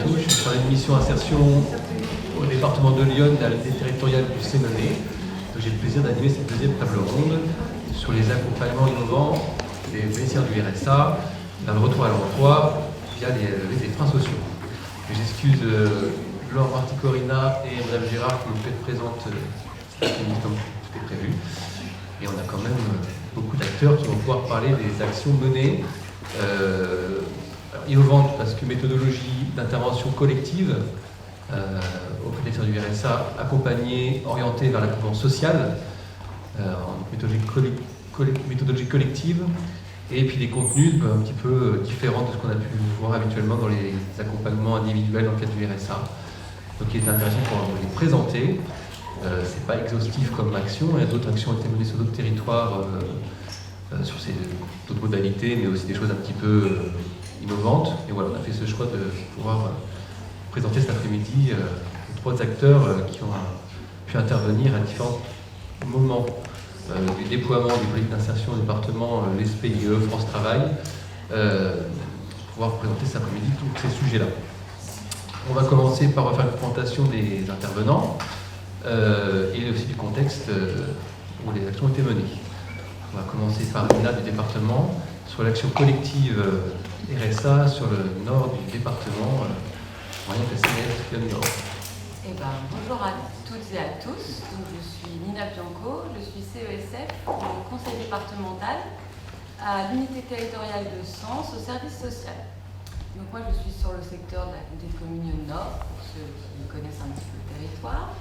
tous. Je suis sur une mission insertion au département de Lyon, à l'unité territoriale du Sénonais. J'ai le plaisir d'animer cette deuxième table ronde sur les accompagnements innovants des bénéficiaires du RSA dans le retour à l'emploi via les freins sociaux. J'excuse Laure Marticorina et Mme Gérard qui nous présentent cet après-midi comme tout est prévu. Et on a quand même beaucoup d'acteurs qui vont pouvoir parler des actions menées innovantes parce que méthodologie d'intervention collective auprès des du RSA accompagnée, orientée vers l'accompagnement social, en méthodologie collective, et puis des contenus un petit peu différents de ce qu'on a pu voir habituellement dans les accompagnements individuels dans le cadre du RSA. Donc il est intéressant pour les présenter. C'est pas exhaustif comme action, il y a d'autres actions ont été menées sur d'autres territoires, sur d'autres modalités, mais aussi des choses un petit peu innovantes. Et voilà, on a fait ce choix de pouvoir présenter cet après-midi les trois acteurs qui ont pu intervenir à différents moments du déploiement du politique d'insertion au département, l'SPIE, France Travail, pouvoir présenter cet après-midi tous ces sujets-là. On va commencer par faire une présentation des intervenants et aussi du contexte où les actions ont été menées. On va commencer par Nina du département sur l'action collective RSA sur le nord du département. Bonjour à toutes et à tous. Donc, je suis Nina Bianco, je suis CESF au conseil départemental à l'unité territoriale de Sens au service social. Donc moi je suis sur le secteur de la communauté de communes Nord, pour ceux qui connaissent un petit peu le territoire.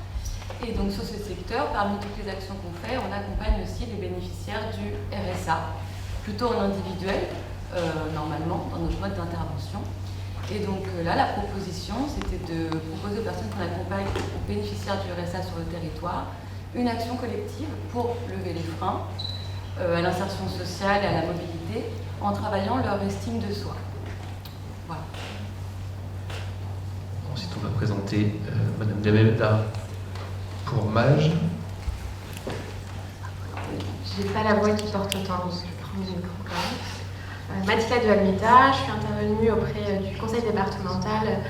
Et donc sur ce secteur, parmi toutes les actions qu'on fait, on accompagne aussi les bénéficiaires du RSA, plutôt en individuel, normalement, dans notre mode d'intervention. Et donc là, la proposition, c'était de proposer aux personnes qu'on accompagne, aux bénéficiaires du RSA sur le territoire, une action collective pour lever les freins à l'insertion sociale et à la mobilité, en travaillant leur estime de soi. Voilà. Ensuite, on va présenter Madame Diameda pour MAGE. J'ai pas la voix qui porte autant, donc je vais prendre le micro quand même. Mathilda de Almeta, je suis intervenue auprès du conseil départemental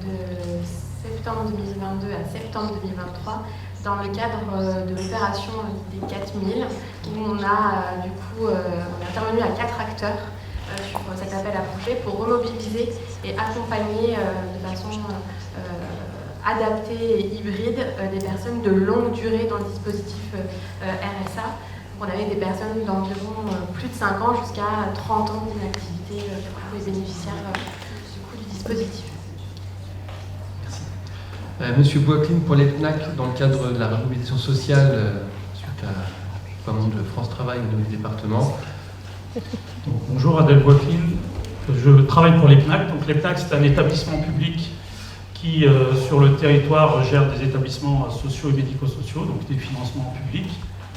de septembre 2022 à septembre 2023 dans le cadre de l'opération des 4000 où on est intervenu à 4 acteurs sur cet appel à projet pour remobiliser et accompagner de façon adaptée et hybride des personnes de longue durée dans le dispositif RSA. On avait des personnes d'environ plus de 5 ans jusqu'à 30 ans d'inactivité pour les bénéficiaires du dispositif. Merci. Monsieur Boiscline pour l'EPNAC, dans le cadre de la remobilisation sociale suite à déploiement de France Travail au niveau du département. Donc, bonjour, Adèle Boiscline. Je travaille pour l'EPNAC. Donc l'EPNAC, c'est un établissement public qui, sur le territoire, gère des établissements sociaux et médico-sociaux, donc des financements publics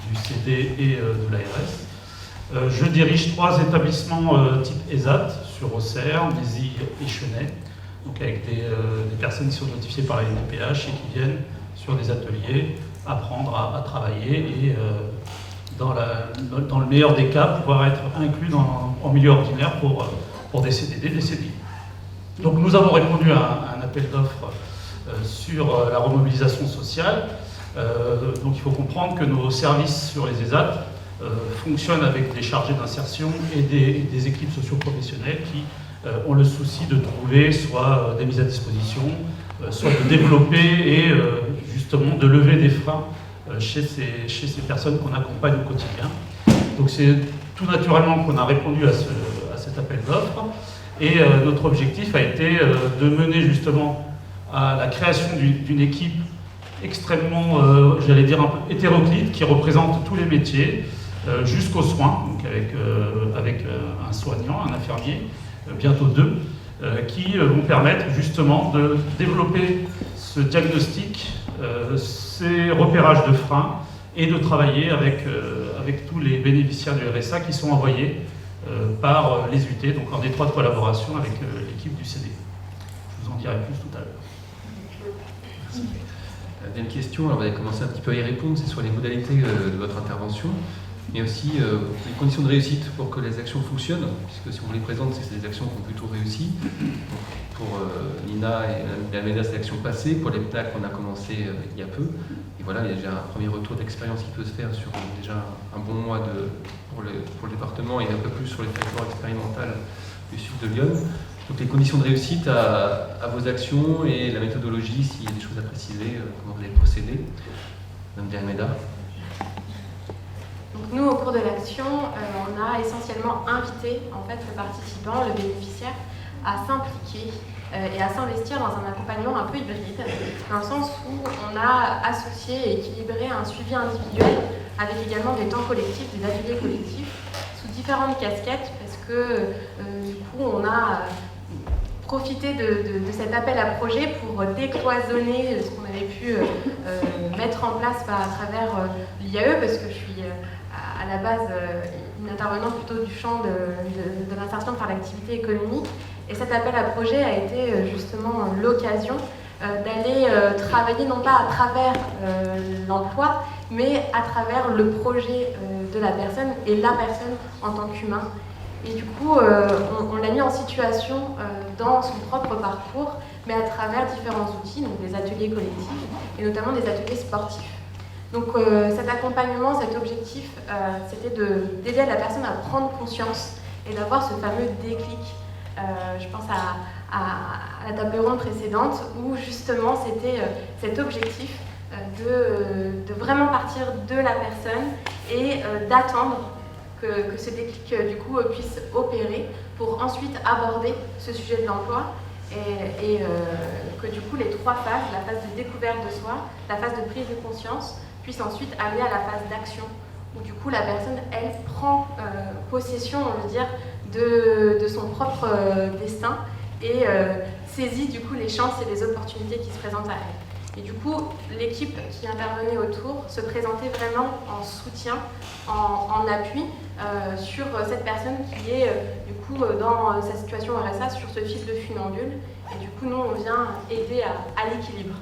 du CD et de l'ARS. Je dirige 3 établissements type ESAT sur Auxerre, Nézy et Chenay, donc avec des personnes qui sont notifiées par la NPH et qui viennent sur des ateliers apprendre à travailler et dans le meilleur des cas pouvoir être inclus en milieu ordinaire pour des CDD, des CDI. Donc nous avons répondu à un appel d'offres sur la remobilisation sociale. Donc il faut comprendre que nos services sur les ESAT fonctionnent avec des chargés d'insertion et des équipes socio-professionnelles qui ont le souci de trouver soit des mises à disposition, soit de développer et justement de lever des freins chez ces personnes qu'on accompagne au quotidien. Donc c'est tout naturellement qu'on a répondu à cet appel d'offres et notre objectif a été de mener justement à la création d'une équipe extrêmement, j'allais dire un peu hétéroclite, qui représente tous les métiers, jusqu'aux soins, donc avec un soignant, un infirmier, bientôt 2, qui vont permettre justement de développer ce diagnostic, ces repérages de freins, et de travailler avec tous les bénéficiaires du RSA qui sont envoyés par les UT, donc en étroite collaboration avec l'équipe du CD. Je vous en dirai plus tout à l'heure. Deuxième question, alors vous allez commencer un petit peu à y répondre, c'est sur les modalités de votre intervention. mais aussi les conditions de réussite pour que les actions fonctionnent, puisque si on les présente, c'est que c'est des actions qui ont plutôt réussi. Pour Nina et Almeida, c'est des actions passées. Pour les PNAC, on a commencé il y a peu. Et voilà, il y a déjà un premier retour d'expérience qui peut se faire sur déjà un bon mois pour le département et un peu plus sur les territoires expérimentaux du sud de Lyon. Donc les conditions de réussite à vos actions et la méthodologie, s'il y a des choses à préciser, comment vous allez procéder. Madame Almeida. Donc nous, au cours de l'action, on a essentiellement invité en fait, le participant, le bénéficiaire, à s'impliquer et à s'investir dans un accompagnement un peu hybride, dans le sens où on a associé et équilibré un suivi individuel avec également des temps collectifs, des ateliers collectifs, sous différentes casquettes, parce que du coup, on a profité de cet appel à projet pour décloisonner ce qu'on avait pu mettre en place à travers l'IAE, parce que je suis à la base une intervenante plutôt du champ de l'insertion par l'activité économique. Et cet appel à projet a été justement l'occasion d'aller travailler non pas à travers l'emploi, mais à travers le projet de la personne et la personne en tant qu'humain. Et du coup, on l'a mis en situation dans son propre parcours, mais à travers différents outils, donc des ateliers collectifs et notamment des ateliers sportifs. Donc cet accompagnement, cet objectif, c'était d'aider la personne à prendre conscience et d'avoir ce fameux déclic. Je pense à la table ronde précédente où justement c'était cet objectif de vraiment partir de la personne et d'attendre que ce déclic du coup puisse opérer pour ensuite aborder ce sujet de l'emploi et que du coup les trois phases, la phase de découverte de soi, la phase de prise de conscience, puissent ensuite aller à la phase d'action où du coup la personne elle prend possession, on veut dire, de son propre destin et saisit du coup les chances et les opportunités qui se présentent à elle. Et du coup, l'équipe qui intervenait autour se présentait vraiment en soutien, en appui sur cette personne qui est du coup dans sa situation RSA sur ce fil de funambule. Et du coup, nous, on vient aider à l'équilibre.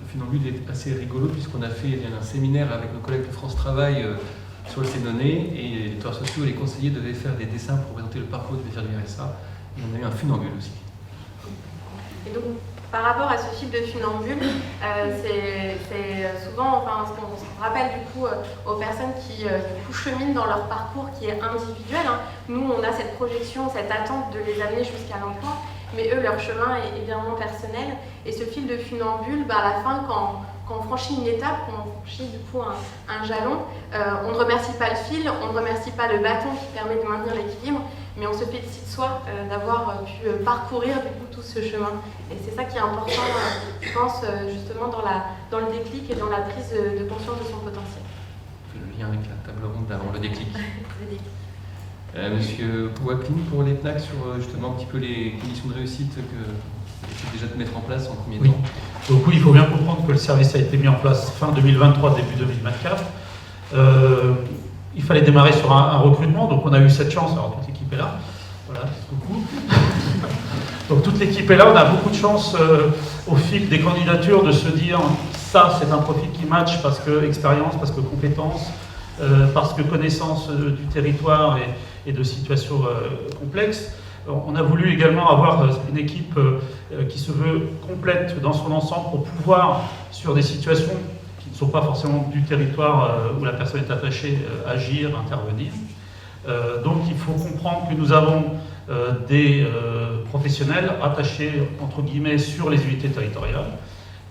Le funambule est assez rigolo puisqu'on a fait un séminaire avec nos collègues de France Travail sur le Sénonais et les éditeurs sociaux et les conseillers devaient faire des dessins pour présenter le parcours du bénéficiaire du RSA. Et on a eu un funambule aussi. Et donc, par rapport à ce fil de funambule, c'est souvent, enfin, ce qu'on se rappelle du coup aux personnes qui du coup, cheminent dans leur parcours qui est individuel. Hein. Nous, on a cette projection, cette attente de les amener jusqu'à l'emploi, mais eux, leur chemin est évidemment personnel. Et ce fil de funambule, à la fin, quand on franchit une étape, quand on franchit du coup un jalon, on ne remercie pas le fil, on ne remercie pas le bâton qui permet de maintenir l'équilibre, mais on se félicite soi d'avoir pu parcourir du coup tout ce chemin. Et c'est ça qui est important, je pense, justement dans le déclic et dans la prise de conscience de son potentiel. Le lien avec la table ronde d'avant le déclic. Monsieur Waklin, pour les PNAC, sur justement un petit peu les conditions de réussite que vous essayez déjà de mettre en place en premier temps. Donc oui, il faut bien comprendre que le service a été mis en place fin 2023, début 2024. Il fallait démarrer sur un recrutement, donc on a eu cette chance, alors toute l'équipe est là, voilà, beaucoup. Donc toute l'équipe est là, on a beaucoup de chance au fil des candidatures de se dire ça c'est un profil qui match parce que expérience, parce que compétence, parce que connaissance du territoire et de situations complexes. On a voulu également avoir une équipe qui se veut complète dans son ensemble pour pouvoir, sur des situations qui ne sont pas forcément du territoire où la personne est attachée, agir, intervenir. Donc il faut comprendre que nous avons des professionnels attachés, entre guillemets, sur les unités territoriales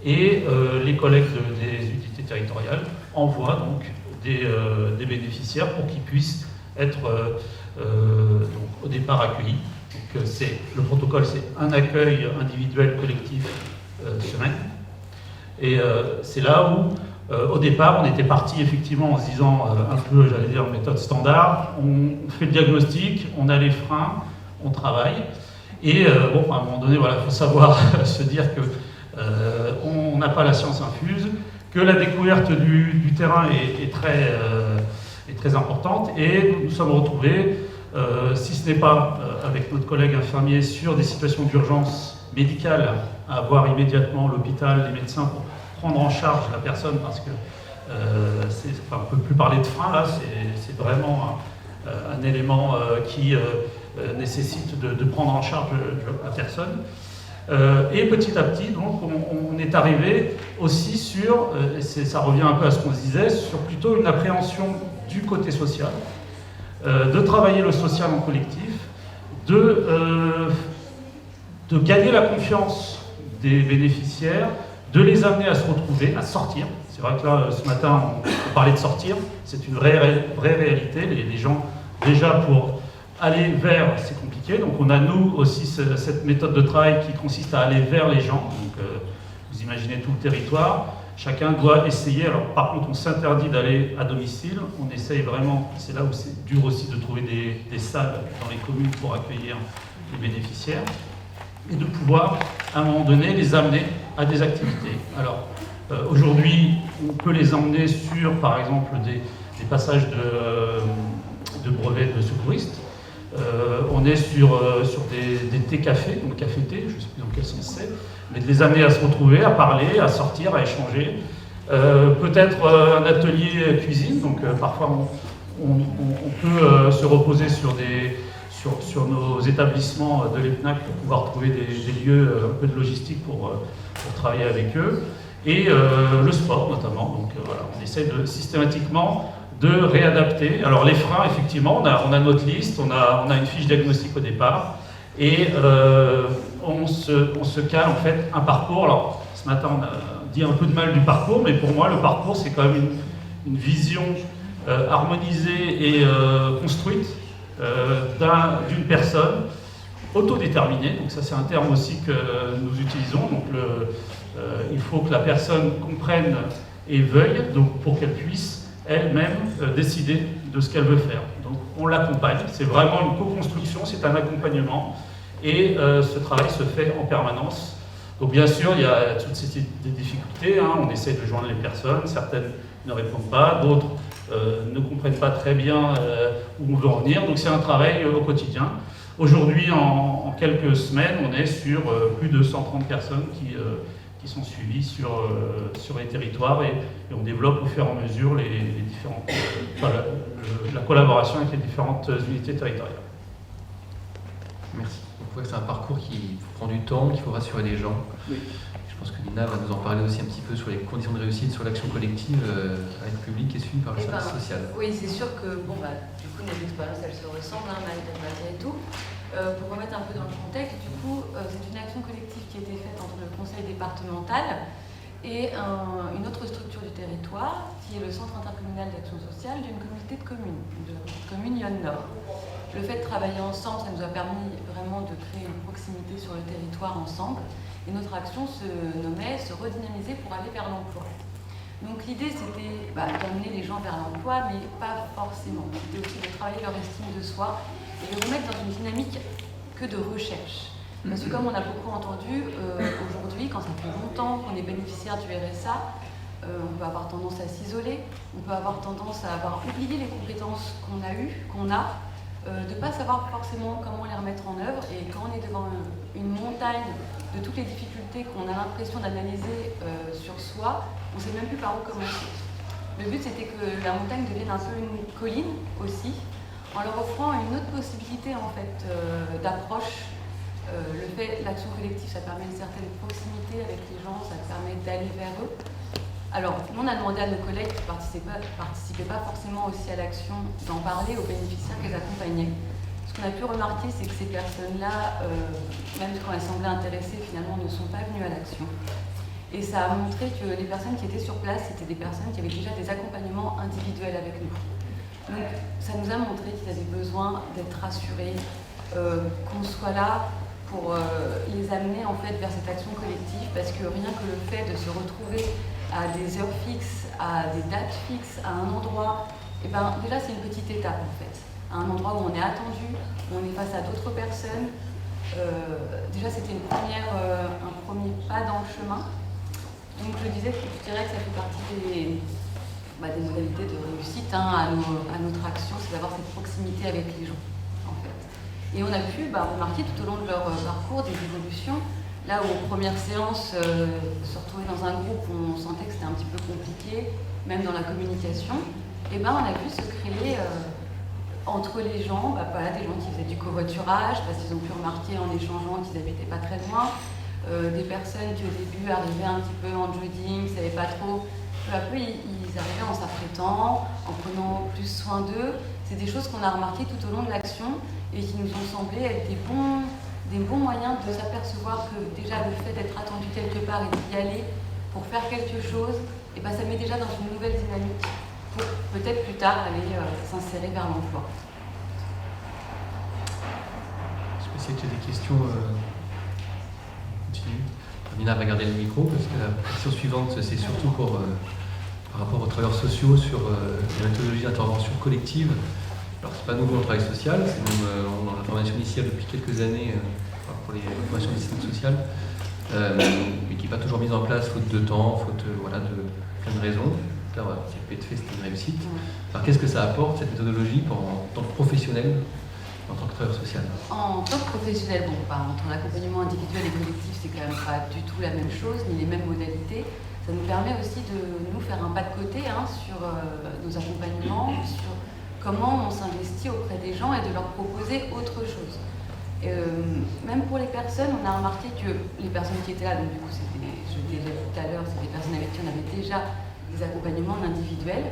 et les collègues des unités territoriales envoient donc des bénéficiaires pour qu'ils puissent être donc, au départ accueillis. Donc, le protocole, c'est un accueil individuel, collectif, semaine. Et c'est là où, au départ, on était parti effectivement en se disant un peu, j'allais dire, méthode standard. On fait le diagnostic, on a les freins, on travaille. Et bon, à un moment donné, voilà, il faut savoir se dire que on n'a pas la science infuse, que la découverte du terrain est très importante. Et nous nous sommes retrouvés, si ce n'est pas avec notre collègue infirmier, sur des situations d'urgence médicale, à voir immédiatement l'hôpital, les médecins pour prendre en charge la personne parce que on ne peut plus parler de frein là, c'est vraiment un élément qui nécessite de prendre en charge la personne. Et petit à petit, donc, on est arrivé aussi sur, et ça revient un peu à ce qu'on se disait, sur plutôt une appréhension du côté social, de travailler le social en collectif, de gagner la confiance des bénéficiaires, de les amener à se retrouver, à sortir. C'est vrai que là, ce matin, on parlait de sortir, c'est une vraie réalité. Les gens, déjà pour aller vers, c'est compliqué, donc on a nous aussi cette méthode de travail qui consiste à aller vers les gens. Donc, vous imaginez tout le territoire, chacun doit essayer. Alors par contre, on s'interdit d'aller à domicile, on essaye vraiment, c'est là où c'est dur aussi de trouver des salles dans les communes pour accueillir les bénéficiaires, et de pouvoir, à un moment donné, les amener à des activités. Alors, aujourd'hui, on peut les emmener sur, par exemple, des passages de brevets de secouristes. On est sur des thé-cafés, donc café-thé, je ne sais plus dans quel sens c'est, mais de les amener à se retrouver, à parler, à sortir, à échanger. Peut-être un atelier cuisine, donc parfois on peut se reposer sur nos établissements de l'EPNAC pour pouvoir trouver des lieux, un peu de logistique pour travailler avec eux. Et le sport notamment, donc voilà, on essaie systématiquement de réadapter. Alors les freins, effectivement, on a notre liste, on a une fiche diagnostique au départ, et on se cale en fait un parcours. Alors ce matin on a dit un peu de mal du parcours, mais pour moi le parcours c'est quand même une vision harmonisée et construite d'une personne autodéterminée. Donc ça c'est un terme aussi que nous utilisons. Donc il faut que la personne comprenne et veuille, donc pour qu'elle puisse elle-même décider de ce qu'elle veut faire. Donc on l'accompagne, c'est vraiment une co-construction, c'est un accompagnement, et ce travail se fait en permanence. Donc bien sûr, il y a toutes ces difficultés, hein. On essaie de joindre les personnes, certaines ne répondent pas, d'autres ne comprennent pas très bien où on veut en venir, donc c'est un travail au quotidien. Aujourd'hui, en quelques semaines, on est sur plus de 130 personnes qui sont suivies sur les territoires, et on développe au fur et à mesure les différentes, la collaboration avec les différentes unités territoriales. Merci. On voit que c'est un parcours qui prend du temps, qu'il faut rassurer les gens. Oui. Je pense que Nina va nous en parler aussi un petit peu sur les conditions de réussite, sur l'action collective avec le public et suivie par le service social. Oui, c'est sûr que du coup, nos expériences, elles se ressemblent, malgré tout. Pour remettre un peu dans le contexte, du coup, c'est une action collective qui a été faite entre le conseil départemental et une autre structure du territoire, qui est le centre intercommunal d'action sociale d'une communauté de communes, de la commune Yonne Nord. Le fait de travailler ensemble, ça nous a permis vraiment de créer une proximité sur le territoire ensemble, et notre action se nommait « Se redynamiser pour aller vers l'emploi ». Donc l'idée c'était d'amener les gens vers l'emploi, mais pas forcément. C'était aussi de travailler leur estime de soi et de remettre dans une dynamique que de recherche. Parce que comme on a beaucoup entendu, aujourd'hui, quand ça fait longtemps qu'on est bénéficiaire du RSA, on peut avoir tendance à s'isoler, on peut avoir tendance à avoir oublié les compétences qu'on a, de ne pas savoir forcément comment les remettre en œuvre, et quand on est devant une montagne de toutes les difficultés qu'on a l'impression d'analyser sur soi, on ne sait même plus par où commencer. Le but c'était que la montagne devienne un peu une colline aussi, en leur offrant une autre possibilité en fait d'approche. L'action collective, ça permet une certaine proximité avec les gens, ça permet d'aller vers eux. Alors, nous on a demandé à nos collègues qui ne participaient pas forcément aussi à l'action d'en parler aux bénéficiaires qu'ils accompagnaient. Ce qu'on a pu remarquer, c'est que ces personnes-là, même quand elles semblaient intéressées, finalement ne sont pas venues à l'action. Et ça a montré que les personnes qui étaient sur place, c'était des personnes qui avaient déjà des accompagnements individuels avec nous. Donc ça nous a montré qu'ils avaient besoin d'être rassurés, qu'on soit là pour les amener en fait vers cette action collective, parce que rien que le fait de se retrouver à des heures fixes, à des dates fixes, à un endroit, et déjà c'est une petite étape en fait. À un endroit où on est attendu, où on est face à d'autres personnes. Déjà c'était un premier pas dans le chemin. Donc je dirais que ça fait partie des modalités de réussite à notre action, c'est d'avoir cette proximité avec les gens, en fait. Et on a pu remarquer tout au long de leur parcours des évolutions. Là où aux premières séances, se retrouver dans un groupe où on sentait que c'était un petit peu compliqué, même dans la communication, et ben on a vu se créer entre les gens, voilà, des gens qui faisaient du covoiturage, parce qu'ils ont pu remarquer en échangeant qu'ils n'habitaient pas très loin, des personnes qui au début arrivaient un petit peu en jogging, ne savaient pas trop. Peu à peu, ils arrivaient en s'apprêtant, en prenant plus soin d'eux. C'est des choses qu'on a remarquées tout au long de l'action et qui nous ont semblé être des bons moyens de s'apercevoir que déjà le fait d'être attendu quelque part et d'y aller pour faire quelque chose, et ben, ça met déjà dans une nouvelle dynamique pour peut-être plus tard aller s'insérer vers l'emploi. Je sais pas si tu as des questions. Continue. Nina va garder le micro parce que la question suivante, c'est surtout par rapport aux travailleurs sociaux sur les méthodologies d'intervention collective. Alors, c'est pas nouveau en travail social, c'est même dans la formation initiale depuis quelques années pour les formations d'assistance sociale, mais qui n'est pas toujours mise en place faute de temps, faute de plein de raisons. Là, voilà, c'est peut être fait, c'était une réussite. Alors, qu'est-ce que ça apporte cette méthodologie en tant que professionnel, en tant que travailleur social? En tant que professionnel, entre l'accompagnement individuel et collectif, c'est quand même pas du tout la même chose, ni les mêmes modalités. Ça nous permet aussi de nous faire un pas de côté sur nos accompagnements, sur comment on s'investit auprès des gens et de leur proposer autre chose. Même pour les personnes, on a remarqué que les personnes qui étaient là, donc du coup, je l'ai déjà dit tout à l'heure, c'est des personnes avec qui on avait déjà des accompagnements individuels.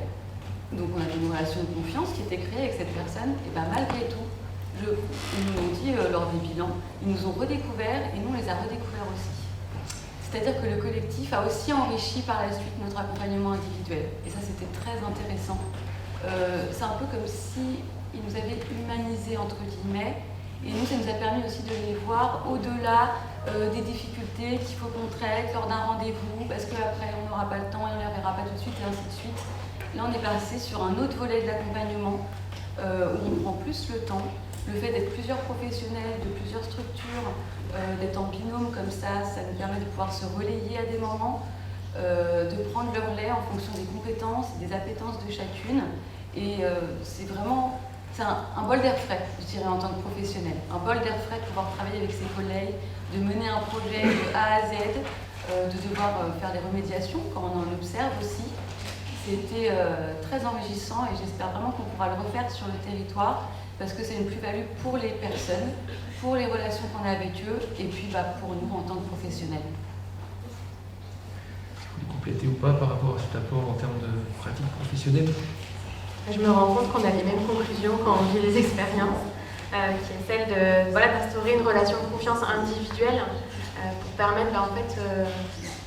Donc on avait une relation de confiance qui était créée avec cette personne, et bien malgré tout, ils nous l'ont dit lors des bilans, ils nous ont redécouverts et nous on les a redécouverts aussi. C'est-à-dire que le collectif a aussi enrichi par la suite notre accompagnement individuel. Et ça, c'était très intéressant. C'est un peu comme si ils nous avaient humanisés, entre guillemets, et nous, ça nous a permis aussi de les voir au-delà des difficultés qu'il faut qu'on traite lors d'un rendez-vous, parce qu'après, on n'aura pas le temps et on ne les reverra pas tout de suite, et ainsi de suite. Là, on est passé sur un autre volet de l'accompagnement, où on prend plus le temps. Le fait d'être plusieurs professionnels, de plusieurs structures, d'être en binôme comme ça nous permet de pouvoir se relayer à des moments, de prendre le relais en fonction des compétences et des appétences de chacune. Et c'est vraiment un bol d'air frais, je dirais, en tant que professionnel. Un bol d'air frais de pouvoir travailler avec ses collègues, de mener un projet de A à Z, de devoir faire des remédiations quand on en observe aussi. C'était très enrichissant et j'espère vraiment qu'on pourra le refaire sur le territoire parce que c'est une plus-value pour les personnes, pour les relations qu'on a avec eux et puis pour nous en tant que professionnels. Vous voulez compléter ou pas par rapport à cet apport en termes de pratique professionnelle? Je me rends compte qu'on a les mêmes conclusions quand on vit les expériences, qui est celle d'instaurer une relation de confiance individuelle pour permettre en fait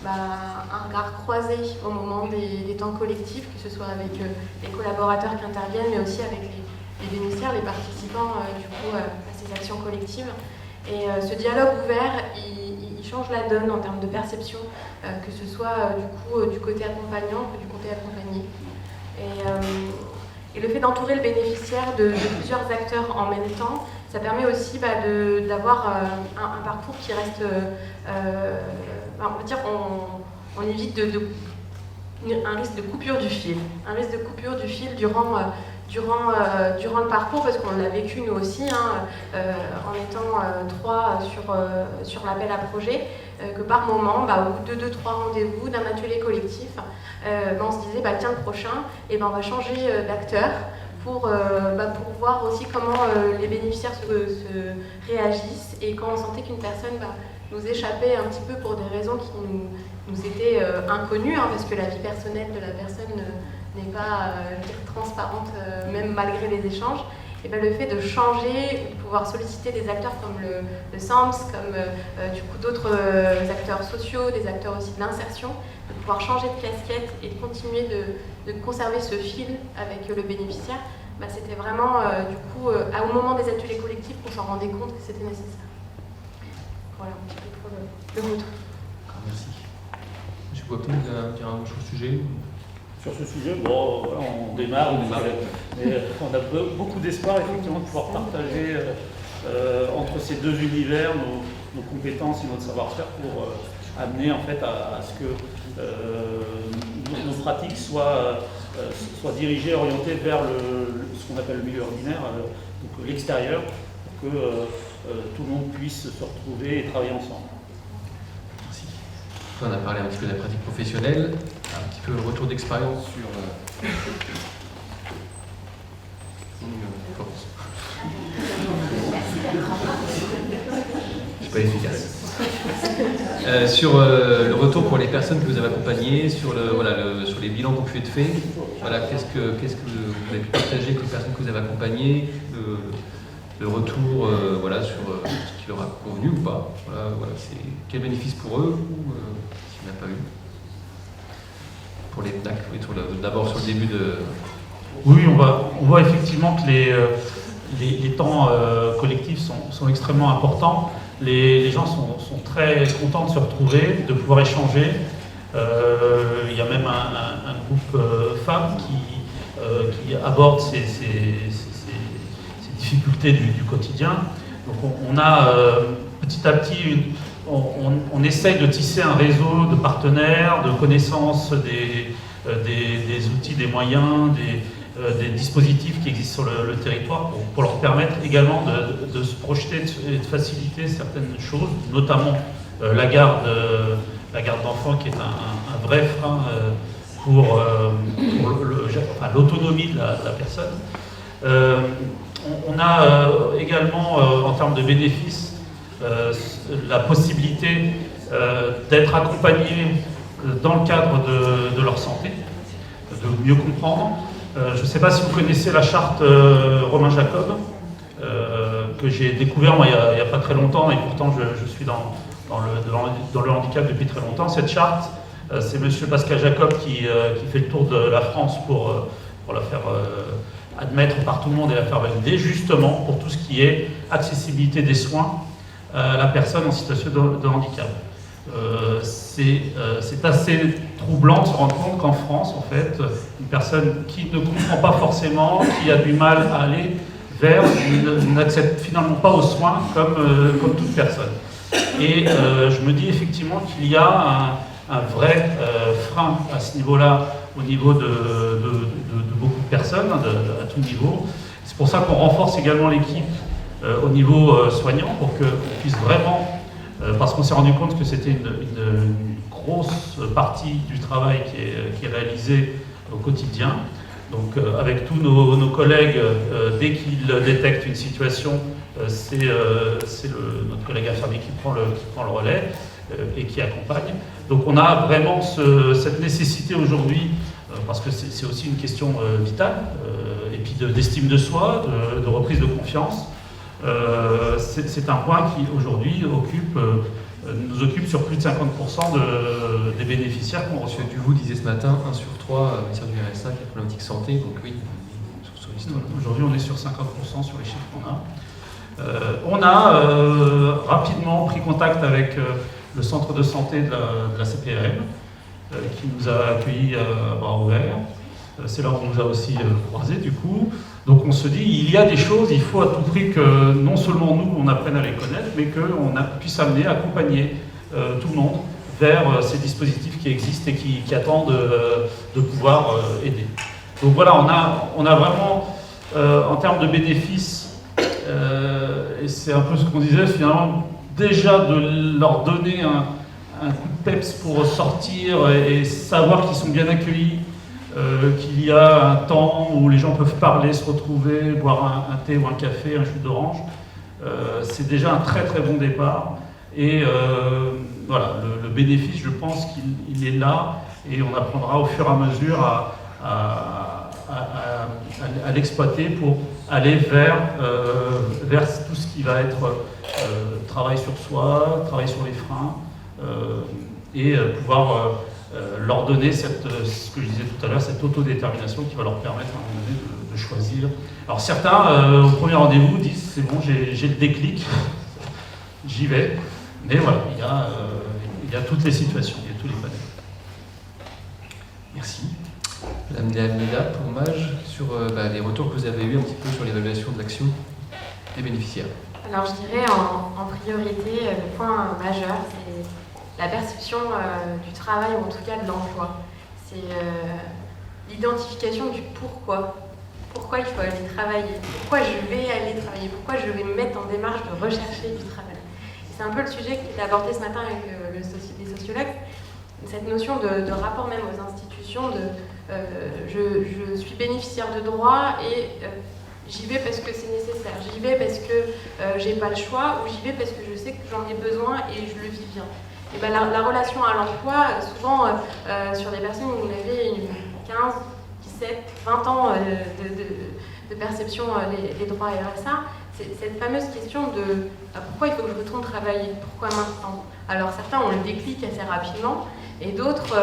un regard croisé au moment des temps collectifs, que ce soit avec les collaborateurs qui interviennent, mais aussi avec les bénéficiaires, les participants à ces actions collectives. Et ce dialogue ouvert, il change la donne en termes de perception, que ce soit du côté accompagnant que du côté accompagné. Et le fait d'entourer le bénéficiaire de plusieurs acteurs en même temps, ça permet aussi d'avoir un parcours qui reste, on va dire, on évite un risque de coupure du fil. Un risque de coupure du fil durant le parcours, parce qu'on l'a vécu nous aussi, en étant 3 sur l'appel à projet, que par moment, au bout de 2-3 rendez-vous d'un atelier collectif, on se disait, tiens, le prochain, on va changer d'acteur pour voir aussi comment les bénéficiaires se réagissent, et quand on sentait qu'une personne nous échappait un petit peu pour des raisons qui nous étaient inconnues, parce que la vie personnelle de la personne n'est pas transparente, même malgré les échanges, et le fait de changer, de pouvoir solliciter des acteurs comme le SAMS, comme d'autres acteurs sociaux, des acteurs aussi de l'insertion, de pouvoir changer de casquette et de continuer de conserver ce fil avec le bénéficiaire, c'était vraiment au moment des ateliers collectifs qu'on s'en rendait compte que c'était nécessaire. Voilà un petit peu pour le retour. Merci. Je vois peut-être dire un autre sujet. Sur ce sujet, on démarre, mais on a beaucoup d'espoir effectivement de pouvoir partager entre ces deux univers nos compétences et notre savoir-faire pour amener en fait à ce que nos pratiques soient dirigées, orientées vers ce qu'on appelle le milieu ordinaire, donc l'extérieur, pour que tout le monde puisse se retrouver et travailler ensemble. On a parlé un petit peu de la pratique professionnelle, un petit peu le retour d'expérience sur... Je suis pas efficace. Sur le retour pour les personnes que vous avez accompagnées, sur, sur les bilans que vous faites faits, voilà, qu'est-ce que vous avez pu partager avec les personnes que vous avez accompagnées, le retour voilà, sur ce qui leur a convenu ou pas. Voilà, quel bénéfice pour eux ou s'il n'y en a pas eu. Pour les PNAC, d'abord sur le début de... Oui, on voit effectivement que les temps collectifs sont extrêmement importants. Les gens sont très contents de se retrouver, de pouvoir échanger. Il y a même un groupe femmes qui aborde ces difficultés du quotidien. Donc on a petit à petit, on essaye de tisser un réseau de partenaires, de connaissances des outils, des moyens, des dispositifs qui existent sur le territoire pour leur permettre également de se projeter et de faciliter certaines choses, notamment la garde d'enfants qui est un vrai frein pour l'autonomie de la personne. On a également, en termes de bénéfices, la possibilité d'être accompagné dans le cadre de leur santé, de mieux comprendre. Je ne sais pas si vous connaissez la charte Romain Jacob, que j'ai découvert moi, il n'y a pas très longtemps, et pourtant je suis dans le handicap depuis très longtemps. Cette charte, c'est M. Pascal Jacob qui fait le tour de la France pour la faire admettre par tout le monde et la faire valider, justement pour tout ce qui est accessibilité des soins à la personne en situation de handicap. C'est assez troublant de se rendre compte qu'en France, en fait, une personne qui ne comprend pas forcément, qui a du mal à aller vers, n'accède finalement pas aux soins comme toute personne. Et je me dis effectivement qu'il y a un vrai frein à ce niveau-là, au niveau de beaucoup de personnes, à tout niveau. C'est pour ça qu'on renforce également l'équipe au niveau soignant, pour qu'on puisse vraiment... parce qu'on s'est rendu compte que c'était une grosse partie du travail qui est réalisé au quotidien. Donc avec tous nos collègues, dès qu'ils détectent une situation, c'est notre collègue infirmier qui prend le relais et qui accompagne. Donc on a vraiment cette nécessité aujourd'hui, parce que c'est aussi une question vitale, et puis d'estime de soi, de reprise de confiance. C'est un point qui aujourd'hui nous occupe sur plus de 50% des bénéficiaires qu'on reçoit. Vous disiez ce matin, 1 sur 3 ministère du RSA qui a problématique santé, donc oui, sur l'histoire. Aujourd'hui on est sur 50% sur les chiffres qu'on a. On a rapidement pris contact avec le centre de santé de la CPRM, qui nous a accueillis à bras ouverts. C'est là où on nous a aussi croisés du coup. Donc on se dit, il y a des choses, il faut à tout prix que non seulement nous, on apprenne à les connaître, mais qu'on puisse amener, accompagner tout le monde vers ces dispositifs qui existent et qui attendent de pouvoir aider. Donc voilà, on a vraiment, en termes de bénéfices, et c'est un peu ce qu'on disait finalement, déjà de leur donner un coup de peps pour sortir et savoir qu'ils sont bien accueillis, qu'il y a un temps où les gens peuvent parler, se retrouver, boire un thé ou un café, un jus d'orange. C'est déjà un très très bon départ. Et voilà, le bénéfice, je pense qu'il est là, et on apprendra au fur et à mesure à l'exploiter pour aller vers tout ce qui va être travail sur soi, travail sur les freins, et pouvoir leur donner ce que je disais tout à l'heure, cette autodétermination qui va leur permettre à un moment donné de choisir. Alors certains, au premier rendez-vous, disent c'est bon, j'ai le déclic, j'y vais. Mais voilà, il y a toutes les situations, il y a tous les panels. Merci. Madame Almeida, pour Mage, sur les retours que vous avez eus un petit peu sur l'évaluation de l'action des bénéficiaires. Alors je dirais en priorité, le point majeur, c'est la perception du travail, ou en tout cas de l'emploi. C'est l'identification du pourquoi. Pourquoi il faut aller travailler? Pourquoi je vais aller travailler? Pourquoi je vais me mettre en démarche de rechercher du travail? C'est un peu le sujet qui était abordé ce matin avec les sociologues. cette notion de rapport même aux institutions, je suis bénéficiaire de droits et j'y vais parce que c'est nécessaire, j'y vais parce que j'ai pas le choix, ou j'y vais parce que je sais que j'en ai besoin et je le vis bien. Et ben la relation à l'emploi, souvent sur des personnes où vous avez 15, 17, 20 ans de perception des droits RSA, c'est cette fameuse question de pourquoi il faut que je retourne travailler, pourquoi maintenant? Alors certains ont le déclic assez rapidement, et d'autres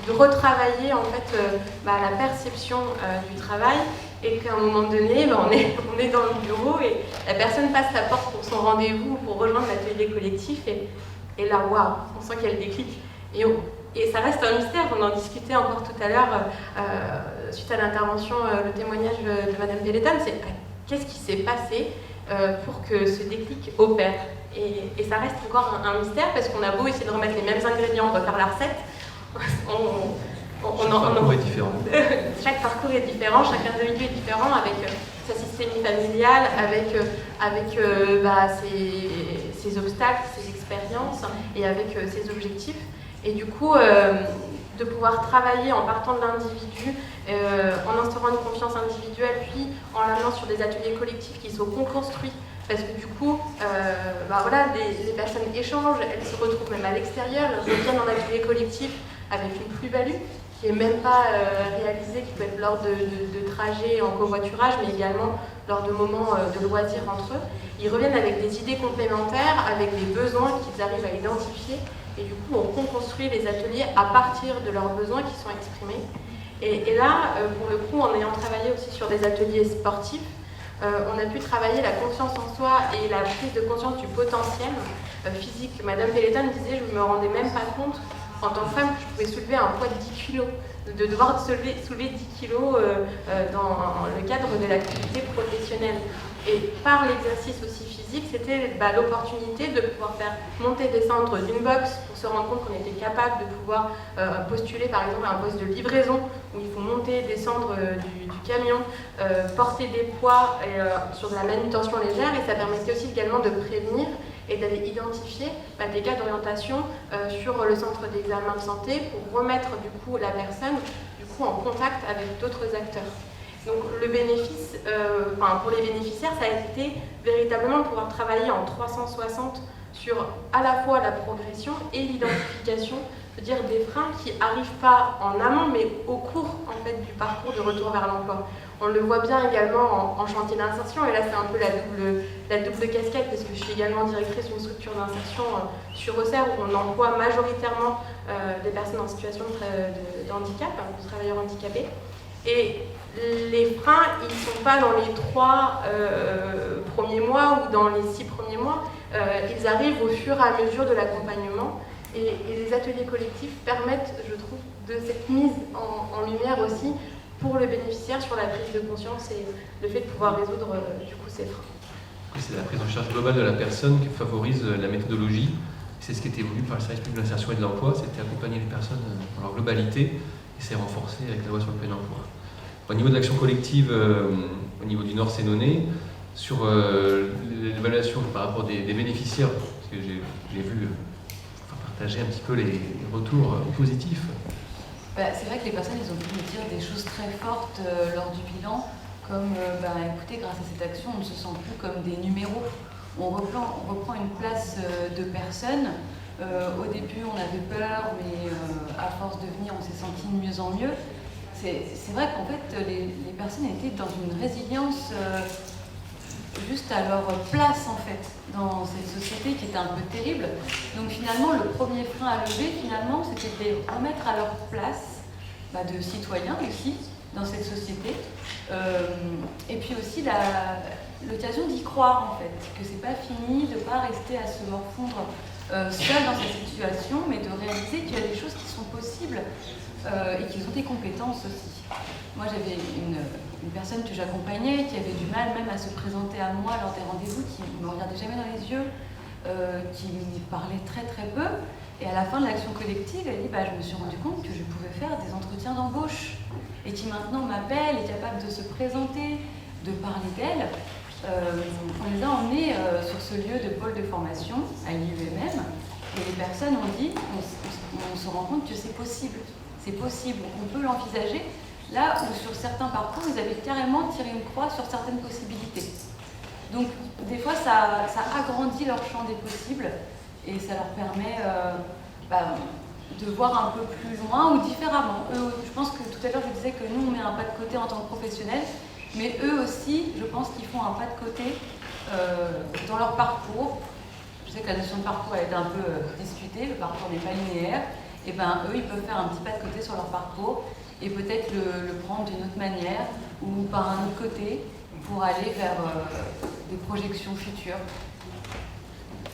de retravailler en fait la perception du travail, et qu'à un moment donné, on est dans le bureau et la personne passe la porte pour son rendez-vous, pour rejoindre l'atelier collectif, et là, waouh, on sent qu'il y a le déclic. Et ça reste un mystère, on en discutait encore tout à l'heure, suite à l'intervention, le témoignage de Madame Pelletan, c'est qu'est-ce qui s'est passé pour que ce déclic opère. Et ça reste encore un mystère, parce qu'on a beau essayer de remettre les mêmes ingrédients, refaire la recette, chaque parcours est différent. Chaque parcours est différent, chaque individu est différent, avec sa systémie familiale, avec ses obstacles, ses expériences, et avec ses objectifs. Et du coup, de pouvoir travailler en partant de l'individu, en instaurant une confiance individuelle, puis en l'amenant sur des ateliers collectifs qui sont co-construits, parce que du coup, les personnes échangent, elles se retrouvent même à l'extérieur, elles reviennent en atelier collectif avec une plus-value qui n'est même pas réalisée, qui peut être lors de trajets en covoiturage, mais également lors de moments de loisirs entre eux. Ils reviennent avec des idées complémentaires, avec des besoins qu'ils arrivent à identifier, et du coup, on construit les ateliers à partir de leurs besoins qui sont exprimés. Et là, pour le coup, en ayant travaillé aussi sur des ateliers sportifs, on a pu travailler la confiance en soi et la prise de conscience du potentiel physique. Madame Pelletan disait, je ne me rendais même pas compte, en tant que femme, que je pouvais soulever un poids de 10 kilos, de devoir soulever 10 kilos dans le cadre de l'activité professionnelle. Et par l'exercice aussi physique, c'était l'opportunité de pouvoir faire monter et descendre d'une box pour se rendre compte qu'on était capable de pouvoir postuler par exemple à un poste de livraison où il faut monter et descendre du camion, porter des poids sur de la manutention légère, et ça permettait aussi également de prévenir et d'aller identifier des cas d'orientation sur le centre d'examen de santé pour remettre du coup la personne en contact avec d'autres acteurs. Donc le bénéfice, pour les bénéficiaires, ça a été véritablement de pouvoir travailler en 360 sur à la fois la progression et l'identification, c'est-à-dire des freins qui n'arrivent pas en amont, mais au cours en fait, du parcours de retour vers l'emploi. On le voit bien également en chantier d'insertion, et là c'est un peu la double casquette, parce que je suis également directrice d'une structure d'insertion sur Auxerre, où on emploie majoritairement des personnes en situation de handicap, de travailleurs handicapés. Et les freins, ils ne sont pas dans les 3 premiers mois ou dans les 6 premiers mois, ils arrivent au fur et à mesure de l'accompagnement. Et les ateliers collectifs permettent, je trouve, de cette mise en lumière aussi pour le bénéficiaire sur la prise de conscience et le fait de pouvoir résoudre du coup ces freins. C'est la prise en charge globale de la personne qui favorise la méthodologie. C'est ce qui était voulu par le service public de l'insertion et de l'emploi, c'était accompagner les personnes dans leur globalité, et c'est renforcé avec la loi sur le plein emploi. Au niveau de l'action collective, au niveau du Nord Sénonais, sur l'évaluation par rapport des bénéficiaires, parce que j'ai vu partager un petit peu les retours positifs. C'est vrai que les personnes, ont pu me dire des choses très fortes lors du bilan, comme écoutez, grâce à cette action, on ne se sent plus comme des numéros. On reprend une place de personne. Au début, on avait peur, mais à force de venir, on s'est senti de mieux en mieux. C'est vrai qu'en fait, les personnes étaient dans une résilience juste à leur place, en fait, dans cette société qui était un peu terrible. Donc finalement, le premier frein à lever, finalement, c'était de les remettre à leur place de citoyens aussi dans cette société. Et puis aussi l'occasion d'y croire, en fait, que c'est pas fini, de pas rester à se morfondre seul dans cette situation, mais de réaliser qu'il y a des choses qui sont possibles et qu'ils ont des compétences aussi. Moi, j'avais une personne que j'accompagnais qui avait du mal même à se présenter à moi lors des rendez-vous, qui ne me regardait jamais dans les yeux, qui me parlait très très peu. Et à la fin de l'action collective, elle dit je me suis rendu compte que je pouvais faire des entretiens d'embauche et qui maintenant m'appelle, est capable de se présenter, de parler d'elle. On les a emmenés sur ce lieu de pôle de formation à l'IUMM, et les personnes ont dit on se rend compte que c'est possible. C'est possible, on peut l'envisager. Là où sur certains parcours, ils avaient carrément tiré une croix sur certaines possibilités. Donc des fois, ça agrandit leur champ des possibles et ça leur permet de voir un peu plus loin ou différemment. Je pense que tout à l'heure, je disais que nous, on met un pas de côté en tant que professionnels, mais eux aussi, je pense qu'ils font un pas de côté dans leur parcours. Je sais que la notion de parcours a été un peu discutée, le parcours n'est pas linéaire. Et ben eux, ils peuvent faire un petit pas de côté sur leur parcours et peut-être le prendre d'une autre manière ou par un autre côté pour aller vers des projections futures.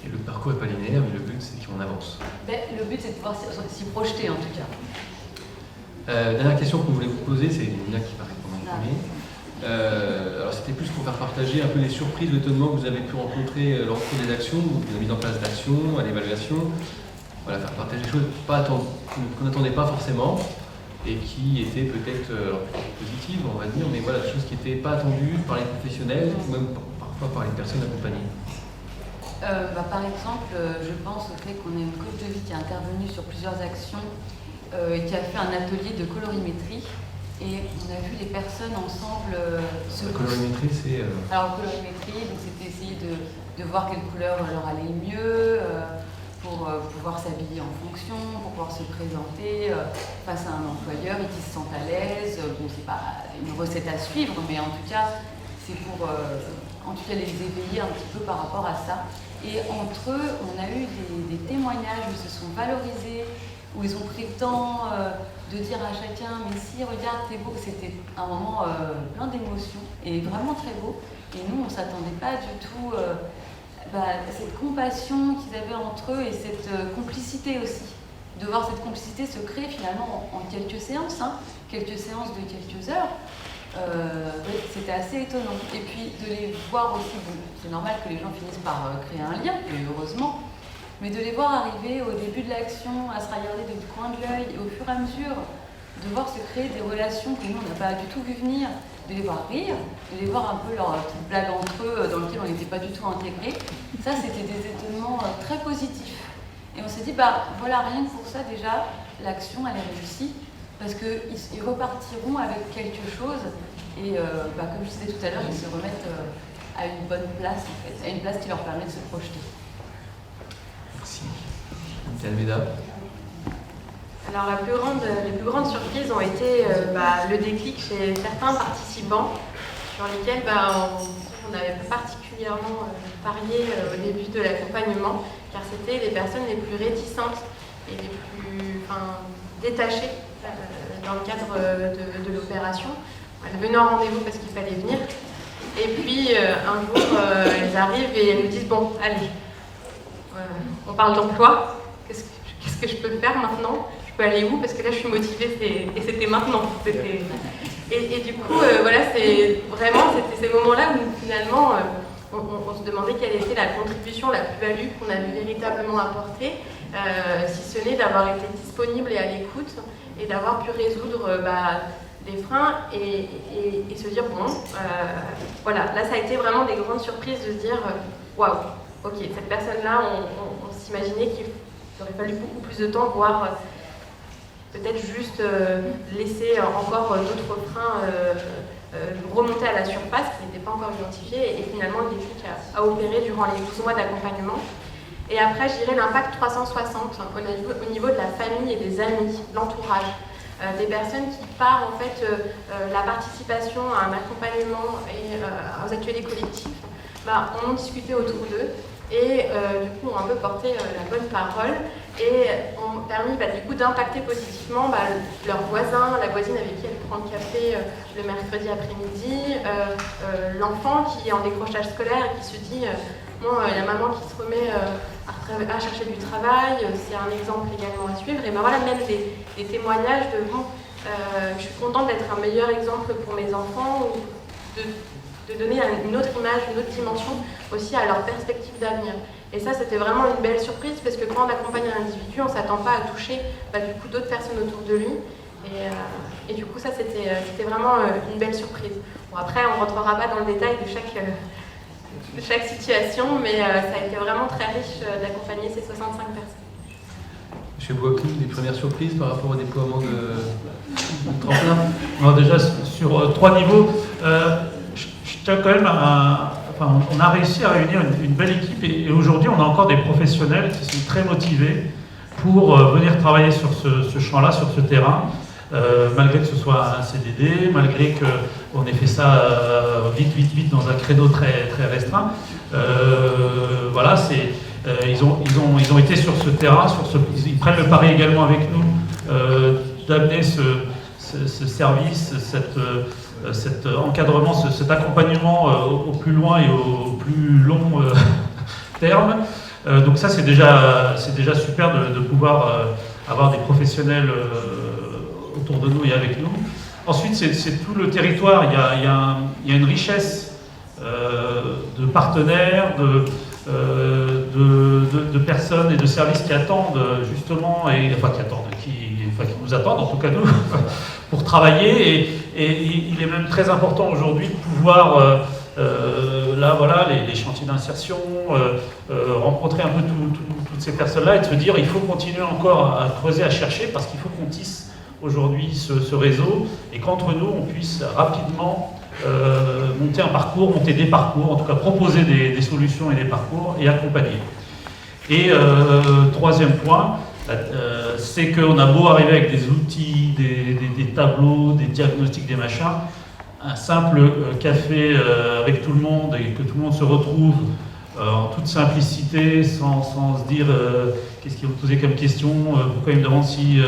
Et le parcours n'est pas linéaire, mais le but c'est qu'on avance. Le but c'est de pouvoir s'y projeter en tout cas. Dernière question qu'on voulait vous poser, c'est Nina qui va répondre en premier. Alors c'était plus pour faire partager un peu les surprises, l'étonnement que vous avez pu rencontrer lors des actions, donc la mise en place d'actions, à l'évaluation. Voilà, faire partager des choses qu'on n'attendait pas forcément et qui étaient peut-être positives, on va dire, mais voilà, des choses qui n'étaient pas attendues par les professionnels ou même parfois par les personnes accompagnées. Par exemple, je pense au fait qu'on a une coach de vie qui est intervenue sur plusieurs actions et qui a fait un atelier de colorimétrie. Et on a vu les personnes ensemble La colorimétrie, c'est... Alors, colorimétrie, c'était essayer de voir quelle couleur leur allait le mieux, pour pouvoir s'habiller en fonction, pour pouvoir se présenter face à un employeur et qu'ils se sentent à l'aise. Bon, c'est pas une recette à suivre, mais en tout cas, c'est pour les éveiller un petit peu par rapport à ça. Et entre eux, on a eu des témoignages où ils se sont valorisés, où ils ont pris le temps de dire à chacun « mais si, regarde, t'es beau ». C'était un moment plein d'émotions et vraiment très beau. Et nous, on ne s'attendait pas du tout cette compassion qu'ils avaient entre eux et cette complicité aussi. De voir cette complicité se créer finalement en quelques séances, quelques séances de quelques heures. C'était assez étonnant. Et puis de les voir aussi, c'est normal que les gens finissent par créer un lien, et heureusement, mais de les voir arriver au début de l'action, à se regarder du coin de l'œil, et au fur et à mesure, de voir se créer des relations que nous, on n'a pas du tout vu venir, de les voir rire, de les voir un peu leur petite blague entre eux dans lequel on n'était pas du tout intégrés. Ça, c'était des étonnements très positifs. Et on s'est dit, voilà, rien que pour ça, déjà, l'action, elle est réussie, parce qu'ils repartiront avec quelque chose, et comme je disais tout à l'heure, ils se remettent à une bonne place, en fait, à une place qui leur permet de se projeter. Merci. Almeda. Alors les plus grandes surprises ont été le déclic chez certains participants sur lesquels on avait particulièrement parié au début de l'accompagnement, car c'était les personnes les plus réticentes et les plus détachées dans le cadre de l'opération. Elles venaient en rendez-vous parce qu'il fallait venir. Et puis un jour, elles arrivent et elles nous disent « Bon, allez, on parle d'emploi, qu'est-ce que je peux faire maintenant ? Je peux aller où ? Parce que là, je suis motivée et c'était maintenant. Et du coup, c'était ces moments-là où finalement, on se demandait quelle était la contribution, la plus-value qu'on avait véritablement apportée, si ce n'est d'avoir été disponible et à l'écoute et d'avoir pu résoudre des freins et se dire là ça a été vraiment des grandes surprises de se dire waouh, ok, cette personne-là, on s'imaginait qu'il aurait fallu beaucoup plus de temps, voire peut-être juste laisser encore d'autres freins remonter à la surface qui n'étaient pas encore identifiés et finalement le déclic a opéré durant les 12 mois d'accompagnement. Et après, je dirais l'impact 360 au niveau de la famille et des amis, l'entourage. Des personnes qui, par en fait, la participation à un accompagnement et aux ateliers collectifs, on en discutait autour d'eux et du coup ont un peu porté la bonne parole et ont permis du coup d'impacter positivement leurs voisins, la voisine avec qui elle prend le café le mercredi après-midi, l'enfant qui est en décrochage scolaire et qui se dit la maman qui se remet à chercher du travail, c'est un exemple également à suivre. Et même des témoignages de je suis contente d'être un meilleur exemple pour mes enfants, ou de donner une autre image, une autre dimension aussi à leur perspective d'avenir. Et ça, c'était vraiment une belle surprise parce que quand on accompagne un individu, on ne s'attend pas à toucher du coup d'autres personnes autour de lui. Et du coup, ça, c'était vraiment une belle surprise. Bon, après, on ne rentrera pas dans le détail de chaque situation, mais ça a été vraiment très riche d'accompagner ces 65 personnes. Je Monsieur Boisclin, des premières surprises par rapport au déploiement de tremplin? Alors déjà, sur 3 niveaux, je tiens quand même on a réussi à réunir une belle équipe et aujourd'hui, on a encore des professionnels qui sont très motivés pour venir travailler sur ce champ-là, sur ce terrain, malgré que ce soit un CDD, malgré qu'on ait fait ça vite dans un créneau très, très restreint. Voilà, ils ont été sur ce terrain, ils prennent le pari également avec nous d'amener ce service, cet encadrement, cet accompagnement au plus loin et au plus long terme. Donc ça, c'est déjà super de pouvoir avoir des professionnels autour de nous et avec nous. Ensuite, c'est tout le territoire. Il y a une richesse de partenaires, de personnes et de services qui attendent justement, qui nous attendent, en tout cas nous, pour travailler. Et il est même très important aujourd'hui de pouvoir, les chantiers d'insertion, rencontrer un peu toutes ces personnes-là et de se dire il faut continuer encore à creuser, à chercher, parce qu'il faut qu'on tisse aujourd'hui ce réseau et qu'entre nous, on puisse rapidement monter des parcours, en tout cas proposer des solutions et des parcours et accompagner. Et troisième point, c'est qu'on a beau arriver avec des outils, des tableaux, des diagnostics, des machins, un simple café avec tout le monde et que tout le monde se retrouve en toute simplicité, sans se dire qu'est-ce qu'ils vont me poser comme question, pourquoi ils me demandent si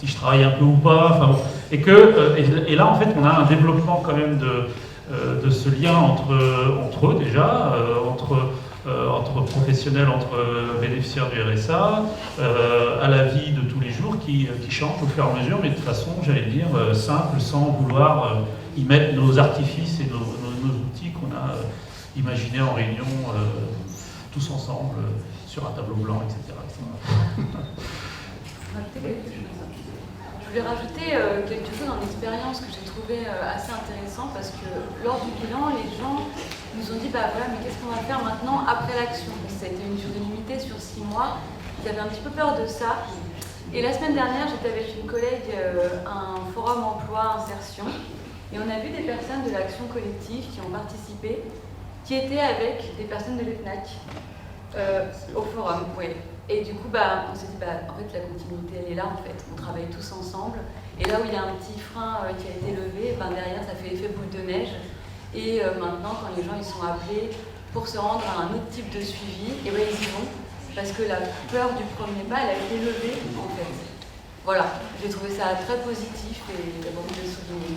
je travaille un peu ou pas, enfin bon. Et là en fait on a un développement quand même de ce lien entre eux déjà, entre professionnels, entre bénéficiaires du RSA, à la vie de tous les jours qui change au fur et à mesure, mais de façon, j'allais dire, simple, sans vouloir y mettre nos artifices et nos outils qu'on a imaginés en réunion tous ensemble sur un tableau blanc, etc. Je voulais rajouter quelque chose dans l'expérience que j'ai trouvé assez intéressant, parce que lors du bilan, les gens nous ont dit mais qu'est-ce qu'on va faire maintenant après l'action? Ça a été une durée limitée sur 6 mois. Ils avaient un petit peu peur de ça. Et la semaine dernière, j'étais avec une collègue à un forum emploi-insertion, et on a vu des personnes de l'action collective qui ont participé, qui étaient avec des personnes de l'UFNAC au forum. Oui. Et du coup, on s'est dit, en fait, la continuité, elle est là, en fait. On travaille tous ensemble. Et là où il y a un petit frein qui a été levé, derrière, ça fait effet boule de neige. Et maintenant, quand les gens ils sont appelés pour se rendre à un autre type de suivi, et ils y vont. Parce que la peur du premier pas, elle a été levée, en fait. Voilà, j'ai trouvé ça très positif et d'abord de le souligner.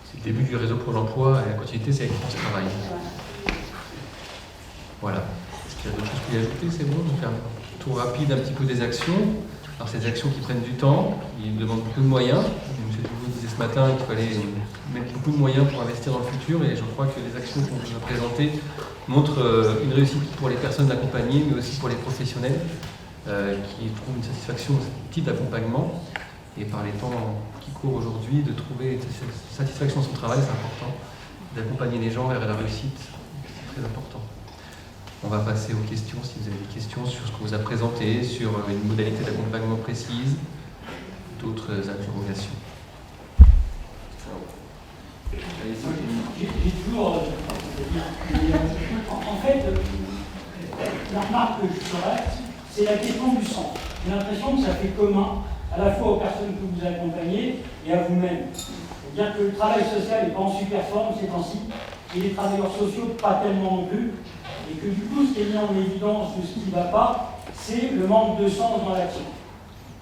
C'est le début du réseau pour l'emploi et la continuité, c'est avec France Travail. Voilà. Est-ce qu'il y a d'autres choses que vous voulez ajouter? C'est bon? Donc un tour rapide un petit peu des actions. Alors c'est des actions qui prennent du temps, qui demandent beaucoup de moyens. M. Dubois disait ce matin qu'il fallait mettre beaucoup de moyens pour investir dans le futur, et je crois que les actions qu'on vous a présentées montrent une réussite pour les personnes accompagnées, mais aussi pour les professionnels qui trouvent une satisfaction dans ce type d'accompagnement. Et par les temps qui courent aujourd'hui, de trouver une satisfaction dans son travail, c'est important. D'accompagner les gens vers la réussite, c'est très important. On va passer aux questions, si vous avez des questions sur ce qu'on vous a présenté, sur une modalité d'accompagnement précise, d'autres interrogations. J'ai toujours... En fait, la remarque que je ferais, c'est la question du sens. J'ai l'impression que ça fait commun, à la fois aux personnes que vous accompagnez et à vous-même. C'est-à-dire que le travail social n'est pas en super forme ces temps-ci, et les travailleurs sociaux pas tellement non plus, et que du coup, ce qui est mis en évidence de ce qui ne va pas, c'est le manque de sens dans l'action.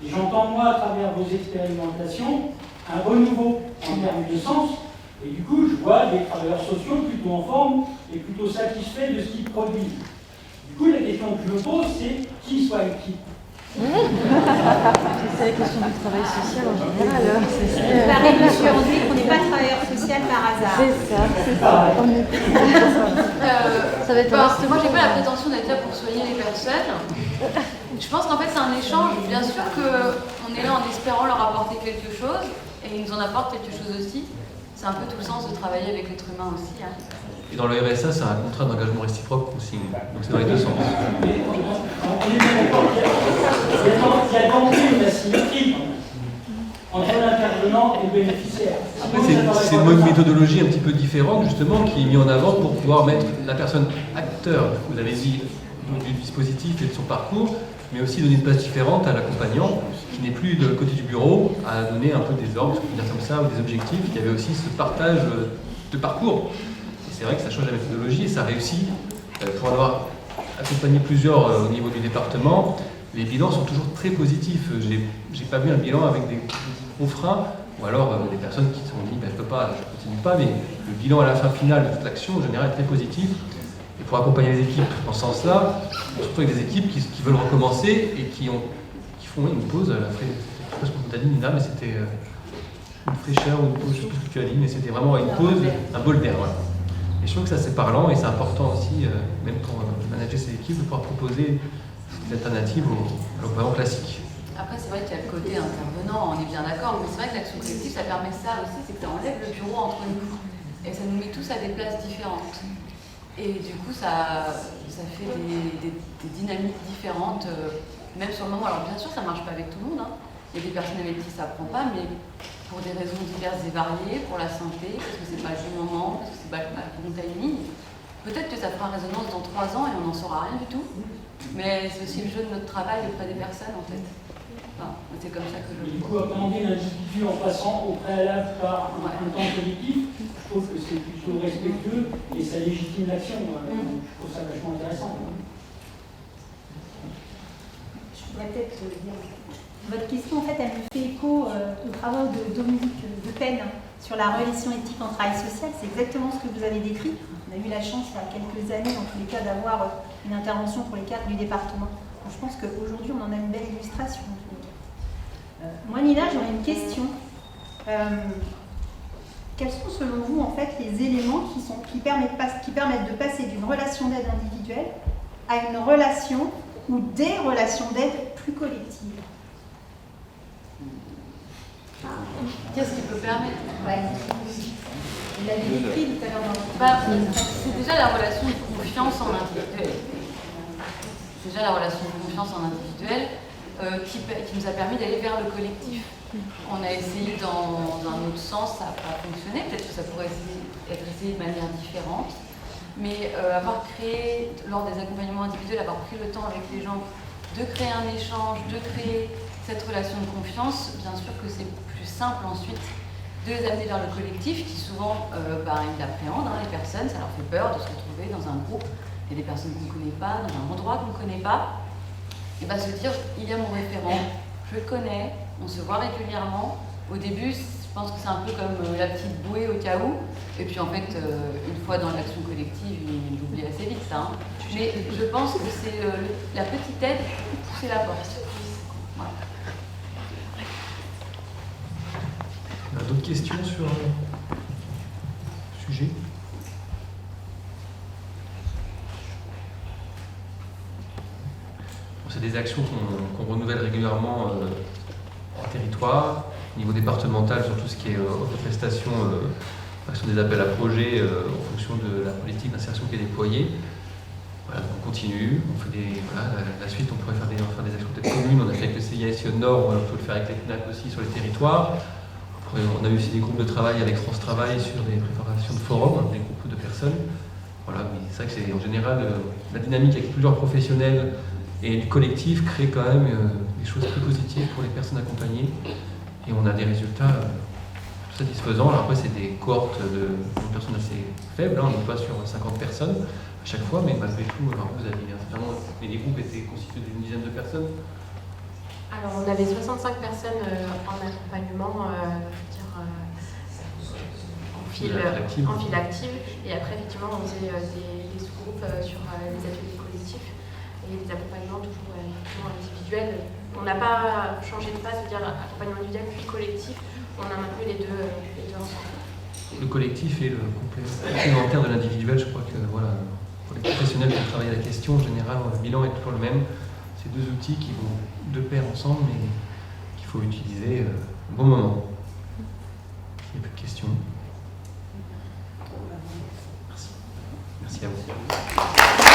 Et j'entends, moi, à travers vos expérimentations, un renouveau en termes de sens, et du coup, je vois des travailleurs sociaux plutôt en forme et plutôt satisfaits de ce qu'ils produisent. Du coup, la question que je me pose, c'est qui soigne qui? C'est la question du travail social en général. La révolution dit qu'on n'est pas travailleur social par hasard. C'est ça, c'est ça. Ça va être moi, j'ai pas la prétention d'être là pour soigner les personnes. Je pense qu'en fait, c'est un échange. Bien sûr qu'on est là en espérant leur apporter quelque chose, et ils nous en apportent quelque chose aussi. c'est un peu tout le sens de travailler avec l'être humain aussi. Hein. Et dans le RSA, c'est un contrat d'engagement réciproque qu'on signe. Donc c'est dans les deux sens. On est bien d'accord qu'il y a donc une asymétrie entre l'intervenant et le bénéficiaire. Après, c'est une méthodologie un petit peu différente, justement, qui est mise en avant pour pouvoir mettre la personne acteur, vous avez dit, du dispositif et de son parcours, mais aussi donner une place différente à l'accompagnant, qui n'est plus de côté du bureau, à donner un peu des ordres, on peut dire comme ça, ou des objectifs. Il y avait aussi ce partage de parcours. Et c'est vrai que ça change la méthodologie et ça réussit. Pour avoir accompagné plusieurs au niveau du département, les bilans sont toujours très positifs. J'ai pas vu un bilan avec des gros freins, ou alors des personnes qui se sont dit, ben, je peux pas, je continue pas, mais le bilan à la fin finale de toute l'action, en général, est très positif. Et pour accompagner les équipes en ce sens-là, surtout avec des équipes qui veulent recommencer et qui font une pause à la fraîcheur. Je sais pas ce que tu as dit, Nina, mais c'était une fraîcheur ou une pause, je sais plus ce que tu as dit, mais c'était vraiment une pause, un bol d'air. Voilà. Et je trouve que ça c'est parlant et c'est important aussi, même pour manager ses équipes, de pouvoir proposer des alternatives au l'accompagnement classique. Après, c'est vrai qu'il y a le côté intervenant, on est bien d'accord, mais c'est vrai que l'action collective, ça permet ça aussi, c'est que ça enlève le bureau entre nous. Et ça nous met tous à des places différentes. Et du coup, ça fait des dynamiques différentes, même sur le moment. Alors bien sûr, ça ne marche pas avec tout le monde. Hein. Il y a des personnes avec qui ça ne prend pas, mais pour des raisons diverses et variées, pour la santé, parce que c'est pas le bon moment, parce que c'est pas le bon timing. Peut-être que ça fera résonance dans 3 ans et on n'en saura rien du tout. Mais c'est aussi le jeu de notre travail auprès des personnes, en fait. Enfin, c'est comme ça que je le Du vois. coup, appréhender l'individu en passant au préalable par un temps collectif, je trouve que c'est plutôt respectueux et ça légitime l'action. Je trouve ça vachement intéressant. Je pourrais peut-être dire. Votre question, en fait, elle me fait écho aux travaux de Dominique De Pen sur la relation éthique en travail social. C'est exactement ce que vous avez décrit. On a eu la chance, il y a quelques années, dans tous les cas, d'avoir une intervention pour les cadres du département. Donc, je pense qu'aujourd'hui, on en a une belle illustration. Moi, Nina, j'aurais une question. Quels sont, selon vous, en fait, les éléments qui permettent de passer d'une relation d'aide individuelle à une relation ou des relations d'aide plus collectives? Qu'est-ce qui peut permettre? Il l'avait décrit tout à l'heure. C'est déjà la relation de confiance en individuel. C'est déjà la relation de confiance en individuel qui nous a permis d'aller vers le collectif. On a essayé dans un autre sens, ça n'a pas fonctionné. Peut-être que ça pourrait être essayé de manière différente. Mais avoir créé, lors des accompagnements individuels, avoir pris le temps avec les gens de créer un échange, de créer cette relation de confiance, bien sûr que c'est plus simple ensuite de les amener vers le collectif qui souvent ils appréhendent, les personnes, ça leur fait peur de se retrouver dans un groupe, il y a des personnes qu'on ne connaît pas, dans un endroit qu'on ne connaît pas, et se dire il y a mon référent, je le connais, on se voit régulièrement. Au début, je pense que c'est un peu comme la petite bouée au cas où, et puis en fait, une fois dans l'action collective, il oublie assez vite ça. Mais je pense que c'est la petite aide pour pousser la porte. Voilà. Il y a d'autres questions sur le sujet? C'est des actions qu'on renouvelle régulièrement en territoire, au niveau départemental, sur tout ce qui est prestations, action des appels à projets en fonction de la politique d'insertion qui est déployée. Voilà, on continue, on fait la suite, on pourrait faire des actions peut-être communes, on a fait avec le CISE Nord, on peut le faire avec les CNAC aussi sur les territoires. Après, on a eu aussi des groupes de travail avec France Travail sur des préparations de forums, des groupes de personnes. Voilà, mais c'est vrai que c'est en général la dynamique avec plusieurs professionnels et du collectif crée quand même des choses très positives pour les personnes accompagnées. Et on a des résultats satisfaisants. Alors après, c'est des cohortes de personnes assez faibles, on n'est pas sur 50 personnes à chaque fois, mais malgré tout, alors vous avez un certain nombre, mais les groupes étaient constitués d'une dizaine de personnes. Alors, on avait 65 personnes en accompagnement, en file active. Et après, effectivement, on faisait des sous-groupes sur les ateliers collectifs et des accompagnements toujours individuels. On n'a pas changé de phase, c'est-à-dire accompagnement individuel puis collectif. On a maintenu les deux ensemble. Le collectif est le complémentaire de l'individuel. Je crois que pour les professionnels qui travaillent la question, en général, le bilan est toujours le même. C'est deux outils qui vont de pair ensemble, mais qu'il faut utiliser au bon moment. Il n'y a plus de questions. Merci à vous.